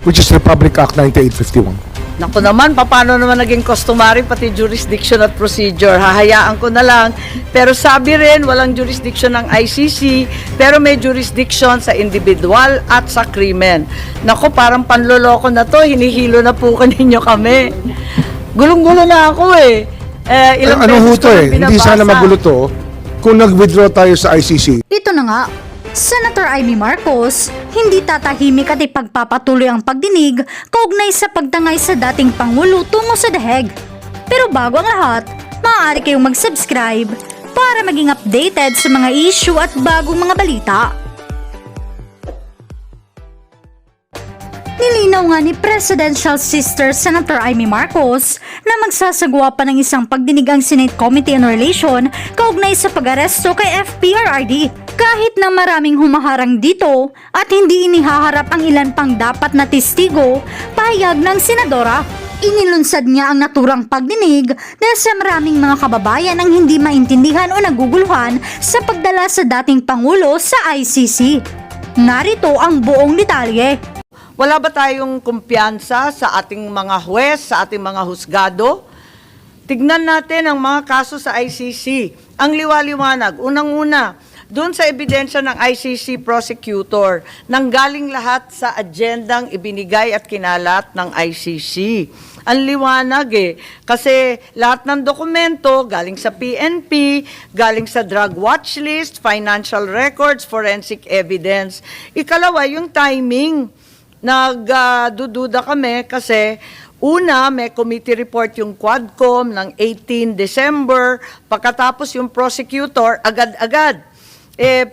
which is Republic Act 9851. Naku naman, paano naman naging customary pati jurisdiction at procedure? Hahayaan ko na lang. Pero sabi rin, walang jurisdiction ng ICC, pero may jurisdiction sa individual at sa krimen. Naku, parang panloloko na to, hinihilo na po ninyo kami. Gulong-gulo na ako eh. Ilang Ano ho beses to ko eh? nang Hindi sana binabasa. magulo to kung nag-withdraw tayo sa ICC. Ito na nga, Senator Amy Marcos hindi tatahimik at ipagpapatuloy ang pagdinig kaugnay sa pagtangay sa dating Pangulo tungo sa daheg. Pero bago ang lahat, maaari kayong mag-subscribe para maging updated sa mga issue at bagong mga balita. Nilinaw nga ni Presidential Sister Senator Amy Marcos na magsasagawa pa ng isang pagdinig ang Senate Committee on Relation kaugnay sa pag-aresto kay FPRRD. Kahit na maraming humaharang dito at hindi inihaharap ang ilan pang dapat na testigo, pahayag ng senadora. Inilunsad niya ang naturang pagdinig dahil sa maraming mga kababayan ang hindi maintindihan o naguguluhan sa pagdala sa dating Pangulo sa ICC. Narito ang buong detalye. Wala ba tayong kumpiyansa sa ating mga huwes, sa ating mga husgado? Tignan natin ang mga kaso sa ICC. Ang liwaliwanag, unang-una, doon sa ebidensya ng ICC prosecutor, nanggaling lahat sa agendang ibinigay at kinalat ng ICC. Ang liwanag eh, kasi lahat ng dokumento galing sa PNP, galing sa drug watch list, financial records, forensic evidence. Ikalawa, yung timing. Nagdududa kami kasi una, may committee report yung Quadcom ng 18 December, pagkatapos yung prosecutor, agad-agad,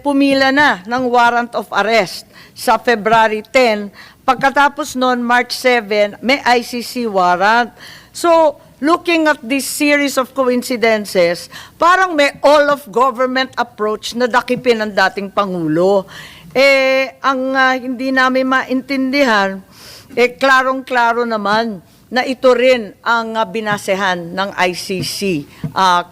pumila na ng warrant of arrest sa February 10, pagkatapos noon, March 7, may ICC warrant. So, looking at this series of coincidences, parang may all-of-government approach na dakipin ng dating Pangulo. Ang hindi namin maintindihan, klarong-klaro naman na ito rin ang binasehan ng ICC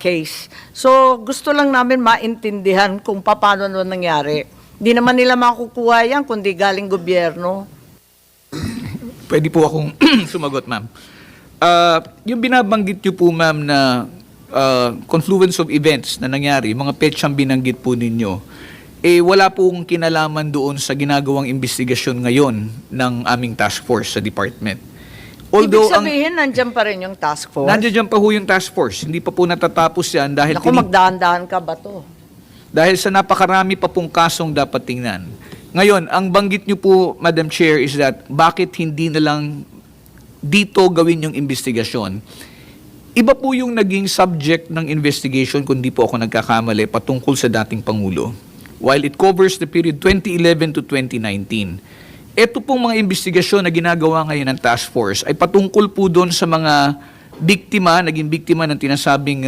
case. So, gusto lang namin maintindihan kung paano nangyari. Hindi naman nila makukuha yan kundi galing gobyerno. Pwede po akong sumagot, ma'am. Yung binabanggit niyo po, ma'am, na confluence of events na nangyari, mga petsang binanggit po ninyo, wala pong kinalaman doon sa ginagawang investigasyon ngayon ng aming task force sa department. Ibig sabihin, nandyan pa rin yung task force? Nandiyan pa ho yung task force. Hindi pa po natatapos yan dahil... Naku, magdahan-dahan ka ba to? Dahil sa napakarami pa pong kasong dapat tingnan. Ngayon, ang banggit niyo po, Madam Chair, is that bakit hindi na lang dito gawin yung investigasyon? Iba po yung naging subject ng investigation, kung di po ako nagkakamali, patungkol sa dating Pangulo. While it covers the period 2011 to 2019. Ito pong mga investigasyon na ginagawa ngayon ng task force ay patungkol po doon sa mga biktima, naging biktima ng tinasabing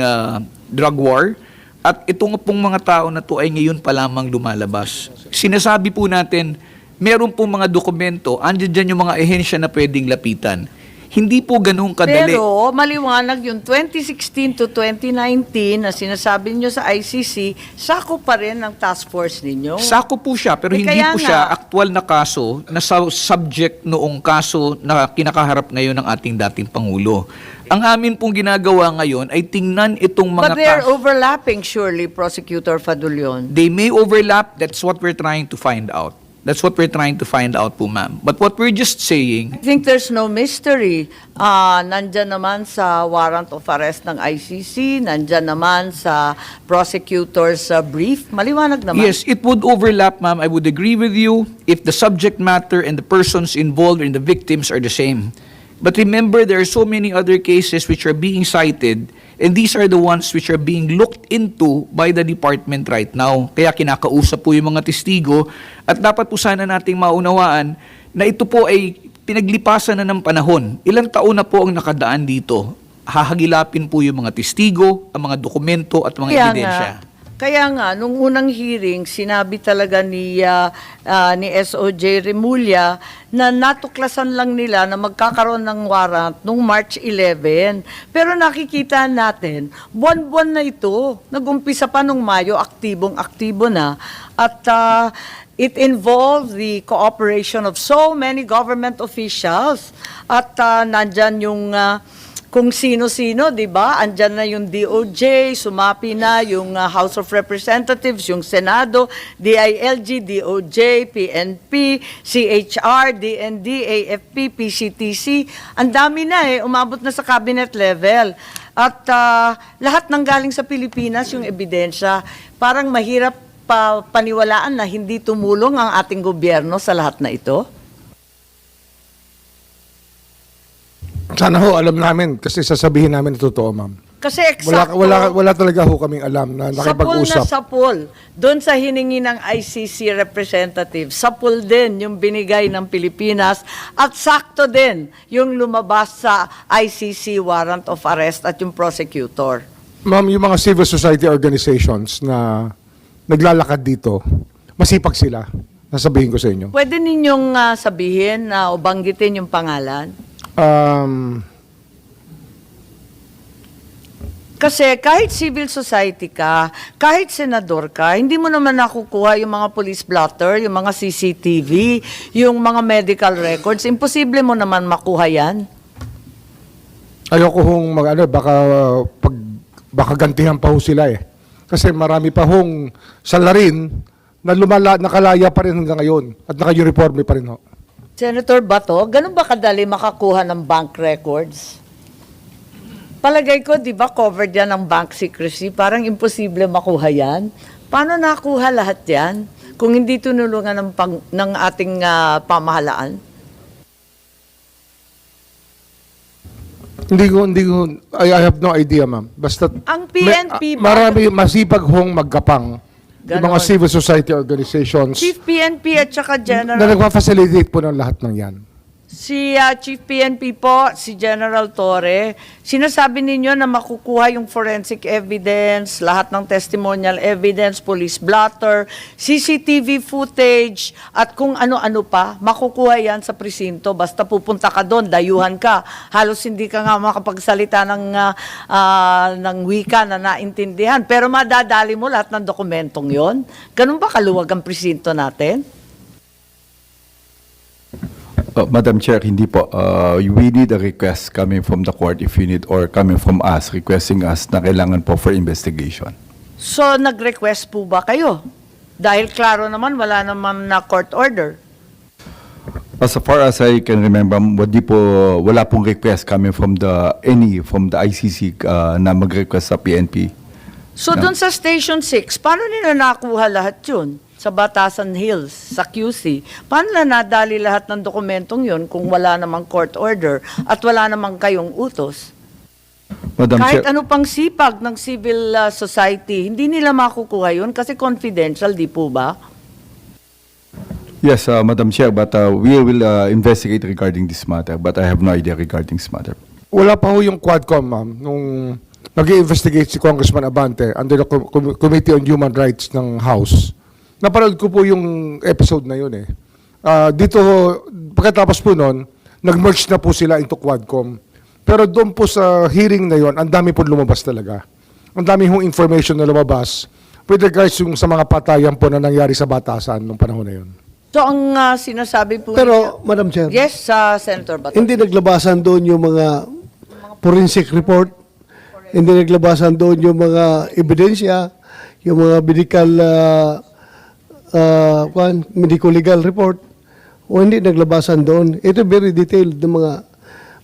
drug war. At itong pong mga tao na to ay ngayon pa lamang lumalabas. Sinasabi po natin, meron pong mga dokumento, andyan dyan yung mga ehensya na pwedeng lapitan. Hindi po ganun kadali. Pero maliwanag yung 2016 to 2019 na sinasabi nyo sa ICC, sako pa rin ng task force ninyo. Sako po siya, pero hindi kaya po nga, siya aktual na kaso na subject noong kaso na kinakaharap ngayon ng ating dating Pangulo. Ang amin pong ginagawa ngayon ay tingnan itong mga but they're kaso. overlapping surely, Prosecutor Fadulion. They may overlap, that's what we're trying to find out. That's what we're trying to find out po, ma'am. But what we're just saying... I think there's no mystery. Nandyan naman sa warrant of arrest ng ICC, nandyan naman sa prosecutor's brief. Maliwanag naman. Yes, it would overlap, ma'am. I would agree with you if the subject matter and the persons involved and the victims are the same. But remember, there are so many other cases which are being cited, and these are the ones which are being looked into by the department right now. Kaya kinakausap po yung mga testigo at dapat po sana nating maunawaan na ito po ay pinaglipasan na ng panahon. Ilang taon na po ang nakadaan dito. Hahagilapin po yung mga testigo, ang mga dokumento at mga ebidensya. Kaya nga, nung unang hearing, sinabi talaga ni SOJ Remulla na natuklasan lang nila na magkakaroon ng warrant nung March 11. Pero nakikita natin, buwan-buwan na ito. Nag-umpisa pa nung Mayo, aktibong-aktibo na. At It involved the cooperation of so many government officials at nandyan yung kung sino-sino, di ba? Andyan na yung DOJ, sumapi na yung House of Representatives, yung Senado, DILG, DOJ, PNP, CHR, DND, AFP, PCTC. Ang dami na umabot na sa cabinet level. At lahat ng galing sa Pilipinas yung ebidensya. Parang mahirap paniwalaan na hindi tumulong ang ating gobyerno sa lahat na ito? Sana ho, alam namin, kasi sasabihin namin na totoo, ma'am. Kasi eksakto, Wala talaga ho kaming alam na nakipag-usap. sapul, doon sa hiningi ng ICC representative, sapul din yung binigay ng Pilipinas at sakto din yung lumabas sa ICC warrant of arrest at yung prosecutor. Ma'am, yung mga civil society organizations na naglalakad dito, masipag sila. Nasabihin ko sa inyo. Pwede ninyong sabihin o banggitin yung pangalan? Kasi kahit civil society ka, kahit senador ka, hindi mo naman nakukuha yung mga police blotter, yung mga CCTV, yung mga medical records. Imposible mo naman makuha yan. Ayoko hong baka gantihan pa ho sila eh. Kasi marami pa hong salarin na nakalaya pa rin hanggang ngayon at naka-uniforme pa rin ho. Senator Bato, ganun ba kadali makakuha ng bank records? Palagay ko, di ba, covered yan ng bank secrecy? Parang imposible makuha yan. Paano nakuha lahat yan kung hindi tunulungan ng ating pamahalaan? Hindi ko, I have no idea, ma'am. Basta, Ang PNP ba? marami, masipag hong magkapang yung mga Ganon. civil society organizations Chief PNP at saka na General. nagpa-facilitate po ng lahat ng yan. Si Chief PNP po, si General Torre, sinasabi ninyo na makukuha yung forensic evidence, lahat ng testimonial evidence, police blotter, CCTV footage, at kung ano-ano pa, makukuha yan sa presinto. Basta pupunta ka doon, dayuhan ka. Halos hindi ka nga makapagsalita ng wika na naintindihan. Pero madadali mo lahat ng dokumentong yon. Ganun ba kaluwag ang presinto natin? Madam Chair, hindi po. We need a request coming from the court if you need, or coming from us, requesting us na kailangan po for investigation. So, nag-request po ba kayo? Dahil klaro naman, wala naman na court order. As far as I can remember, wala pong request coming from the ICC na mag-request sa PNP. So, dun sa Station 6, paano nila nakuha lahat yun? Sa Batasan Hills, sa QC, paano na nadali lahat ng dokumentong yun kung wala namang court order at wala namang kayong utos? Madam Kahit Chair, ano pang sipag ng civil society, hindi nila makukuha yun kasi confidential, di po ba? yes, Madam Chair, but we will investigate regarding this matter, but I have no idea regarding this matter. Wala pa ho yung Quadcom, ma'am, nung nag-investigate si Congressman Abante under the Committee on Human Rights ng House. Napanood ko po yung episode na yun eh. Dito, pagkatapos po nun, nag-merge na po sila into Quadcom. Pero doon po sa hearing na yun, ang dami po lumabas talaga. Ang dami hong information na lumabas with regards yung sa mga patayan po na nangyari sa Batasan nung panahon na yun. So, ang sinasabi po Pero, Madam Chair, yes, Senator Bato. hindi naglabasan doon yung mga forensic report, hindi naglabasan doon yung mga ebidensya, yung mga medico-legal report, o hindi naglabasan doon. Ito very detailed ng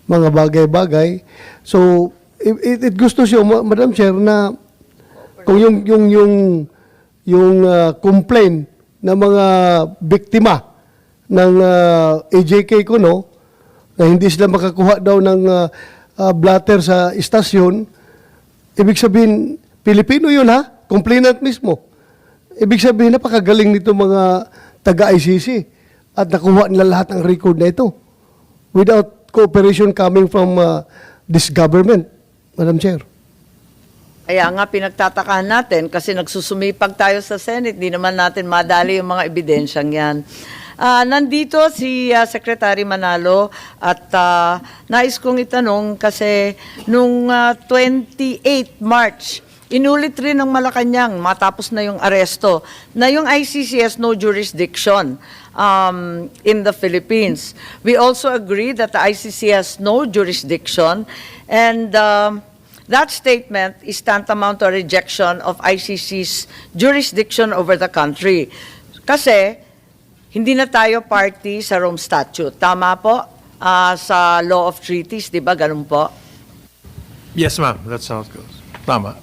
mga bagay-bagay. So, it gusto siya, Madam Chair, na kung yung complaint ng mga biktima ng AJK Kuno, na hindi sila makakuha daw ng blatter sa istasyon, ibig sabihin, Pilipino yun ha? Complainant mismo. Ibig sabihin, napakagaling nito mga taga-ICC at nakuha nila lahat ng record na ito without cooperation coming from this government, Madam Chair. Kaya nga pinagtatakahan natin kasi nagsusumipag tayo sa Senate, di naman natin madali yung mga ebidensyang yan. Nandito si Secretary Manalo at nais kong itanong kasi nung 28 March inulit rin ng Malacanang matapos na yung aresto na yung ICC has no jurisdiction in the Philippines. We also agree that the ICC has no jurisdiction, and that statement is tantamount to a rejection of ICC's jurisdiction over the country. Kasi hindi na tayo party sa Rome Statute. Tama po? Sa Law of Treaties, di ba? Ganun po. Yes, ma'am. That's how it goes. Tama.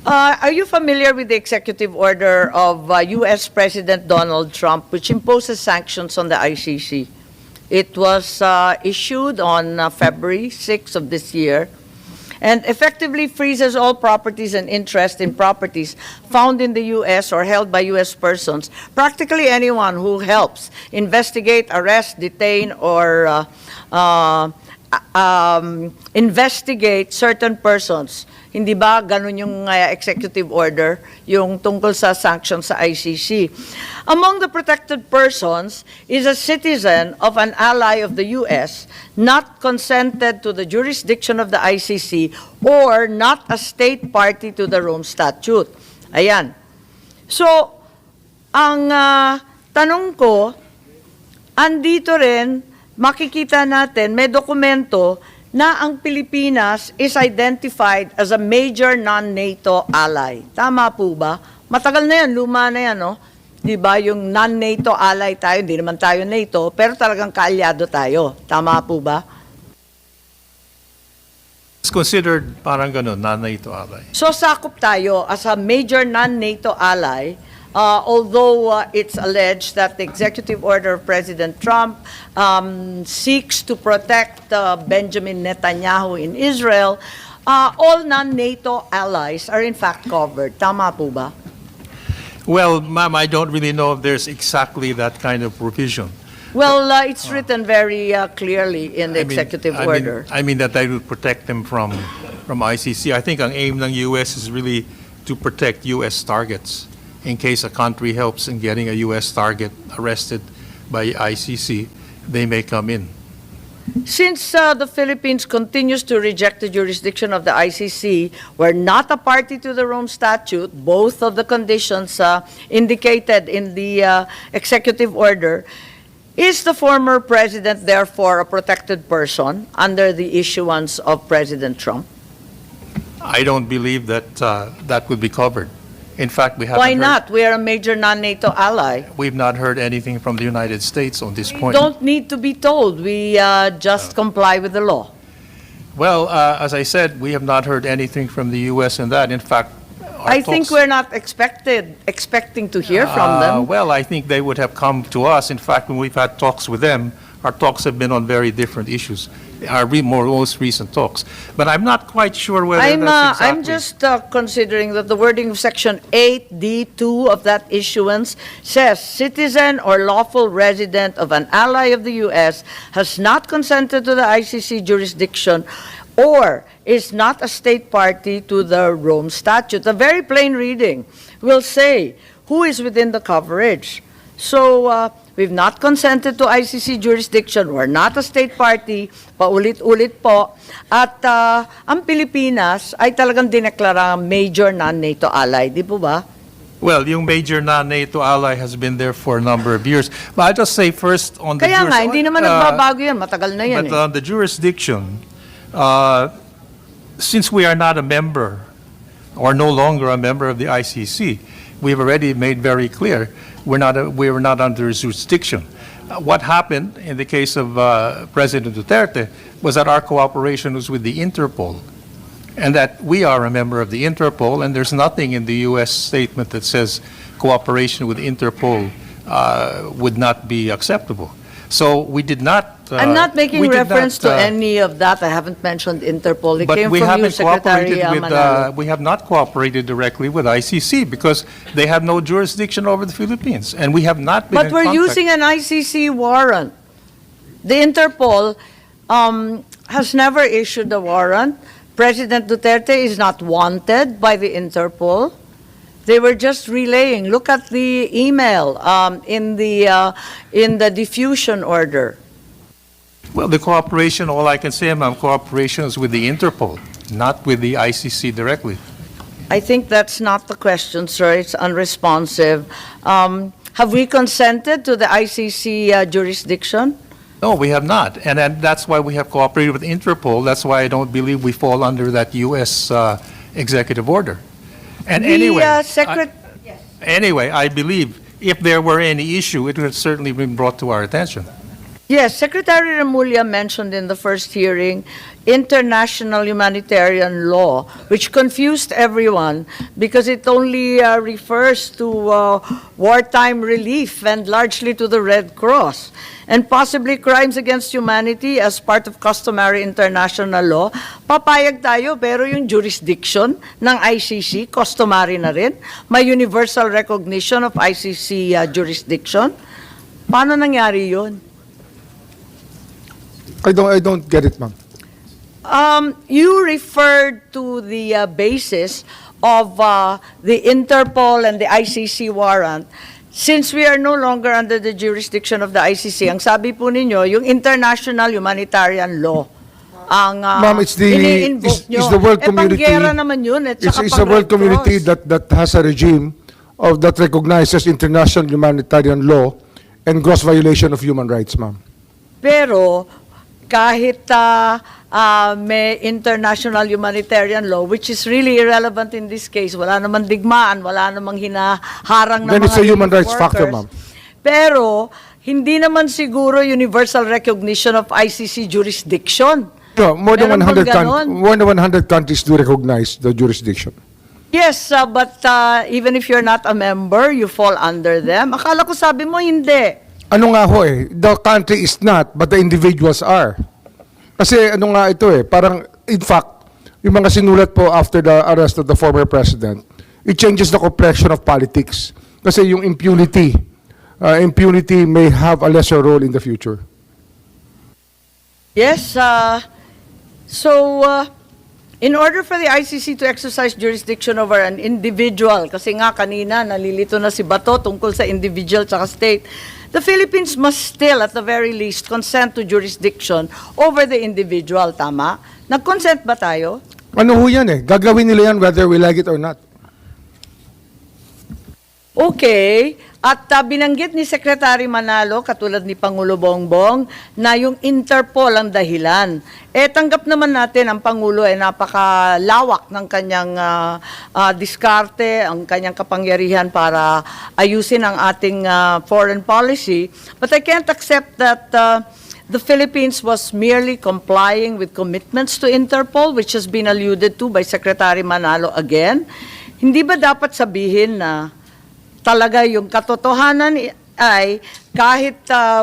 Are you familiar with the executive order of U.S. President Donald Trump, which imposes sanctions on the ICC? It was issued on February 6 of this year, and effectively freezes all properties and interest in properties found in the U.S. or held by U.S. persons, practically anyone who helps investigate, arrest, detain, or investigate certain persons. Hindi ba ganun yung executive order, yung tungkol sa sanctions sa ICC? Among the protected persons is a citizen of an ally of the U.S. not consented to the jurisdiction of the ICC or not a state party to the Rome Statute. Ayan. So, ang tanong ko, andito rin, makikita natin, may dokumento na ang Pilipinas is identified as a major non-NATO ally. Tama po ba? Matagal na yan, luma na yan, no? Di ba, yung non-NATO ally tayo, hindi naman tayo NATO, pero talagang kaalyado tayo. Tama po ba? It's considered parang ganun, non-NATO ally. So sakop tayo as a major non-NATO ally, although it's alleged that the executive order of President Trump seeks to protect Benjamin Netanyahu in Israel, all non-NATO allies are in fact covered. Tama po ba? Well, ma'am, I don't really know if there's exactly that kind of provision. Well, it's written very clearly in the executive order. I mean that they would protect them from ICC. I think ang aim ng US is really to protect US targets. In case a country helps in getting a US target arrested by ICC, they may come in. Since the Philippines continues to reject the jurisdiction of the ICC, we're not a party to the Rome Statute, both of the conditions indicated in the executive order. Is the former president therefore a protected person under the issuance of President Trump? I don't believe that that would be covered. In fact, we haven't Why heard- not? We are a major non-NATO ally. We've not heard anything from the United States on this We point. don't need to be told. We just comply with the law. Well, as I said, we have not heard anything from the U.S. in that. In fact, our I think talks- we're not expecting to hear from them. Well, I think they would have come to us. In fact, when we've had talks with them, our talks have been on very different issues, our most recent talks. But I'm not quite sure whether that's I'm exactly... just considering that the wording of Section 8D2 of that issuance says, citizen or lawful resident of an ally of the U.S. has not consented to the ICC jurisdiction or is not a state party to the Rome Statute. A very plain reading will say who is within the coverage. So, we've not consented to ICC jurisdiction. We're not a state party. Paulit-ulit po. At ang Pilipinas ay talagang dineklarang major non-NATO ally. Di po ba? Well, yung major non-NATO ally has been there for a number of years. But I'll just say first on the... Kaya nga, hindi naman nagbabago yan. Matagal na yan But on the jurisdiction, since we are not a member or no longer a member of the ICC, we've already made very clear we were not under jurisdiction. What happened in the case of President Duterte was that our cooperation was with the Interpol, and that we are a member of the Interpol, and there's nothing in the U.S. statement that says cooperation with Interpol would not be acceptable. So we did not. I'm not making we did reference not, to any of that. I haven't mentioned Interpol. It But came we from you, haven't Secretary cooperated with, Manalo. we have not cooperated directly with ICC because they have no jurisdiction over the Philippines, and we have not been But in we're contact. using an ICC warrant. The Interpol has never issued a warrant. President Duterte is not wanted by the Interpol. They were just relaying. Look at the email in the diffusion order. Well, the cooperation, all I can say, ma'am, cooperation is with the Interpol, not with the ICC directly. I think that's not the question, sir. It's unresponsive. Have we consented to the ICC jurisdiction? No, we have not. And then that's why we have cooperated with Interpol. That's why I don't believe we fall under that U.S. Executive order. And anyway, anyway, I believe if there were any issue, it would have certainly been brought to our attention. Yes, Secretary Remulla mentioned in the first hearing international humanitarian law, which confused everyone because it only refers to wartime relief and largely to the Red Cross. And possibly crimes against humanity as part of customary international law. Papayag tayo, pero yung jurisdiction ng ICC, customary na rin. May universal recognition of ICC jurisdiction. Paano nangyari yun? I don't get it, ma'am. You referred to the basis of the Interpol and the ICC warrant. Since we are no longer under the jurisdiction of the ICC, ang sabi po ninyo, yung international humanitarian law ang Ma'am, it's the ini-invoke nyo. it's the world community. Panggera naman yun, at It's saka a world pang-Red community Cross. that has a regime that recognizes international humanitarian law and gross violation of human rights, ma'am. Pero kahit may international humanitarian law, which is really irrelevant in this case, wala namang digmaan, wala namang hinaharang ng Then mga it's a human rights workers. factor, ma'am. Pero hindi naman siguro universal recognition of ICC jurisdiction. No, more than Meron bang 100 ganon? more than 100 countries do recognize the jurisdiction. Yes, but even if you're not a member, you fall under them. Akala ko sabi mo hindi. Ano nga ho the country is not, but the individuals are. Kasi ano nga ito parang, in fact, yung mga sinulat po after the arrest of the former president, it changes the complexion of politics. Kasi yung impunity may have a lesser role in the future. Yes, in order for the ICC to exercise jurisdiction over an individual, kasi nga kanina nalilito na si Bato tungkol sa individual tsaka state, the Philippines must still, at the very least, consent to jurisdiction over the individual, tama? Nag-consent ba tayo? Ano ho yan Gagawin nila yan whether we like it or not. Okay. At binanggit ni Secretary Manalo, katulad ni Pangulo Bongbong, na yung Interpol ang dahilan. Tanggap naman natin ang Pangulo ay napakalawak ng kanyang diskarte, ang kanyang kapangyarihan para ayusin ang ating foreign policy. But I can't accept that the Philippines was merely complying with commitments to Interpol, which has been alluded to by Secretary Manalo again. Hindi ba dapat sabihin na talaga yung katotohanan ay kahit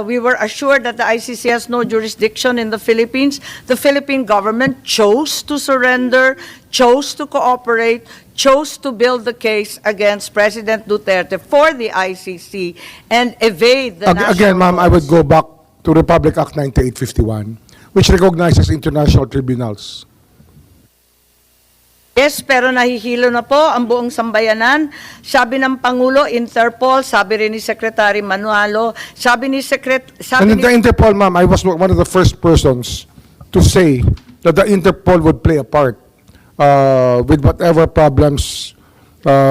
we were assured that the ICC has no jurisdiction in the Philippines, the Philippine government chose to surrender, chose to cooperate, chose to build the case against President Duterte for the ICC and evade the national Again, ma'am, I would laws. go back to Republic Act 9851, which recognizes international tribunals. Yes, pero nahihilo na po ang buong sambayanan. Sabi ng Pangulo, Interpol, sabi rin ni Secretary Manualo, sabi ni And in the Interpol, ma'am, I was one of the first persons to say that the Interpol would play a part with whatever problems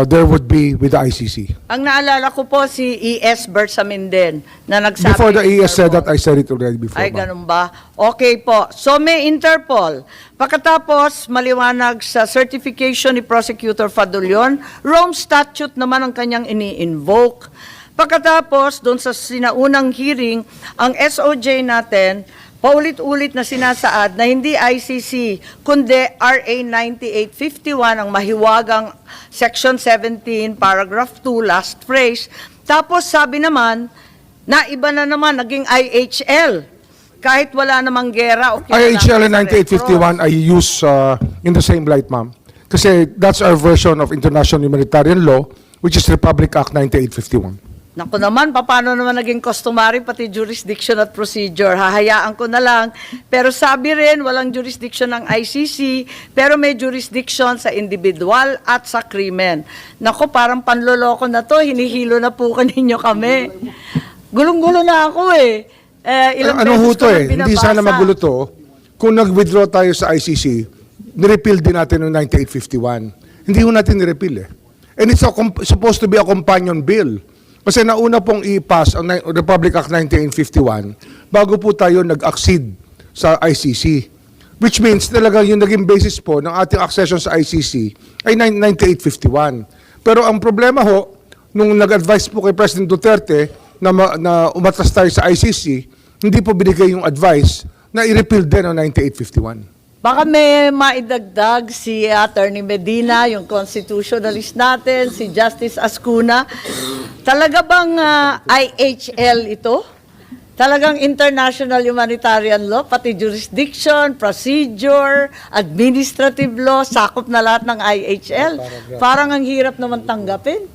there would be with the ICC. Ang naalala ko po si E.S. Bersamin din na nagsabi. Before the ES said Interpol. that, I said it already before, Ay, ma'am. ganun ba? Okay po. So may Interpol. Pagkatapos, maliwanag sa certification ni Prosecutor Fadulion, Rome Statute naman ang kanyang ini-invoke. Pagkatapos, doon sa sinaunang hearing, ang SOJ natin, paulit-ulit na sinasaad na hindi ICC, kundi RA 9851 ang mahiwagang Section 17, Paragraph 2, last phrase. Tapos sabi naman, na iba na naman, naging IHL. Kahit wala namang gera o IHL and kinalaman sa Red Cross. 9851 I use in the same light, ma'am. Kasi that's our version of international humanitarian law, which is Republic Act 9851. Naku naman, paano naman naging customary pati jurisdiction at procedure? Hahayaan ko na lang. Pero sabi rin, walang jurisdiction ng ICC, pero may jurisdiction sa individual at sa krimen. Naku, parang panloloko na to, hinihilo na po kaninyo kami. Gulong-gulo na ako ilang Ano ho beses to ko na Hindi binabasa. sana magulo to. Kung nag-withdraw tayo sa ICC, nirepeal din natin noong 9851. Hindi ho natin ni-repeal eh. And it's supposed to be a companion bill. Kasi nauna pong i-pass ang Republic Act 1951 bago po tayo nag-accede sa ICC. Which means talaga yung naging basis po ng ating accession sa ICC ay 9851. Pero ang problema ho, nung nag-advise po kay President Duterte na umatras tayo sa ICC, hindi po binigay yung advice na i-repeal din ang 9851. Baka may maidagdag si Attorney Medina, yung constitutionalist natin, si Justice Ascuna. Talaga bang IHL ito? Talagang international humanitarian law, pati jurisdiction, procedure, administrative law, sakop na lahat ng IHL. Parang ang hirap naman tanggapin.